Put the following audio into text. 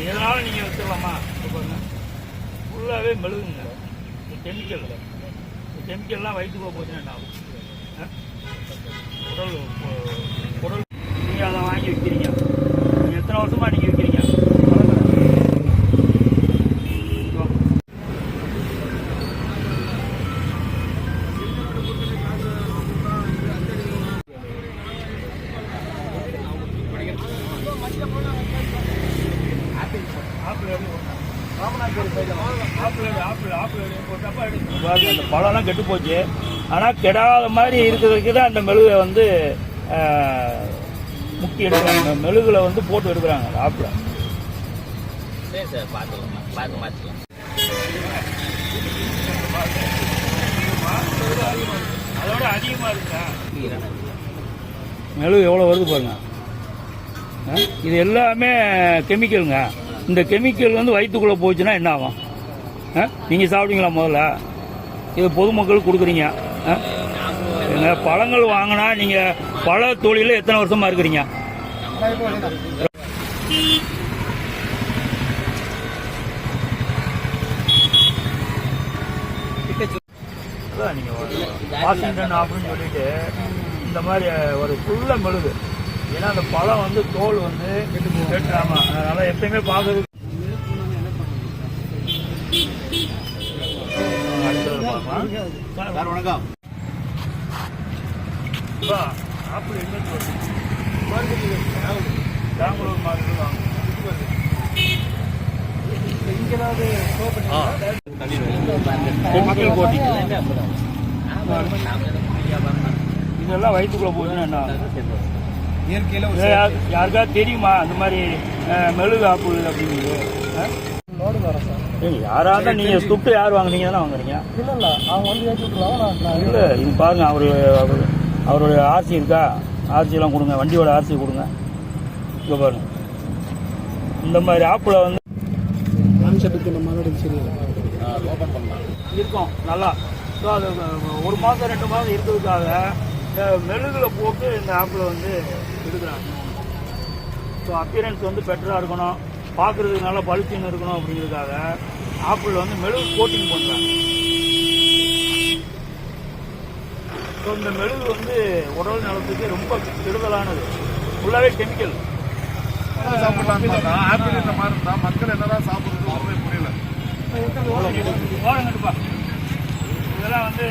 எதனால நீங்கள் வச்சிடலாமா ஃபுல்லாகவே மெழுகுங்க கெமிக்கல்லாம் வயிற்றுக்குள்ள போச்சுன்னா என்ன ஆகும்? குடல் நீங்கள் அதை வாங்கி விற்கிறீங்க. நீங்கள் எத்தனை வருஷமாக நீங்கள் விற்கிறீங்க? அந்த பழம்லாம் கெட்டு போச்சு. ஆனால் கெடாத மாதிரி இருக்கிறதுக்கு தான் அந்த மெழுகை வந்து முக்கி எடுக்கிறாங்க. மெழுகுல வந்து போட்டு எடுக்கிறாங்க ஆப்பில். சரி சார், பார்த்து மாற்றிக்கலாம். அதோட அதிகமாக இருக்குங்க மெழுகு எவ்வளோ வருது பாருங்க. இது எல்லாமே கெமிக்கலுங்க. இந்த கெமிக்கல் வந்து வயிற்றுக்குள்ளே போச்சுன்னா என்ன ஆகும்? நீங்கள் சாப்பிடுவீங்களா? முதல்ல இது பொதுமக்களுக்கு கொடுக்குறீங்க. பழங்கள் வாங்கினா நீங்கள் பழ தொழிலில் எத்தனை வருஷமாக இருக்கிறீங்க? நீங்கள் வாஷிங்டன் அப்படின்னு சொல்லிட்டு இந்த மாதிரி ஒரு ஃபுல்ல மெழுகு. ஏன்னா அந்த பழம் வந்து தோல் வந்து கெட்டுறாம, அதனால எப்பயுமே பார்க்கறது. சார் வணக்கம். ஆப்பிள் என்ன பெங்களூர் மாதிரி வாங்க. இதெல்லாம் வயிற்றுக்குள்ள போச்சுன்னா என்ன? யாருக்காவது தெரியுமா அந்த மாதிரி மெழுகு ஆப்பிள் அப்படிங்கிறது? யாராவது நீங்க துட்டு யார் வாங்குறீங்க தானே வாங்குறீங்க? இல்ல அவங்க வந்து இல்ல இது பாருங்க, அவருடைய ஆர்சி இருக்கா? ஆர்சியெல்லாம் கொடுங்க, வண்டியோட ஆர்சி கொடுங்க. இங்க பாருங்க, இந்த மாதிரி ஆப்பிள வந்து இருக்கும் நல்லா. ஸோ அது 1 மாதம் 2 மாதம் இருக்கிறதுக்காக மெழுகுல போட்டு இந்த ஆப்பிள வந்து எடுக்கிறாங்க. ஸோ அப்பியரன்ஸ் வந்து பெட்டராக இருக்கணும், பார்க்குறதுக்கு நல்லா பளிச்சுன்னு இருக்கணும் அப்படிங்கிறதுக்காக ஆப்பிள் வந்து மெழுகு கோட்டிங் பண்ணுறாங்க. ஸோ இந்த மெழுகு வந்து உடல் நலத்துக்கு ரொம்ப கெடுதலானது. ஃபுல்லாகவே கெமிக்கல். ஆப்பிள் இந்த மாதிரி இருந்தால் மக்கள் என்னதான் சாப்பிடுறது புரியல. இதெல்லாம் வந்து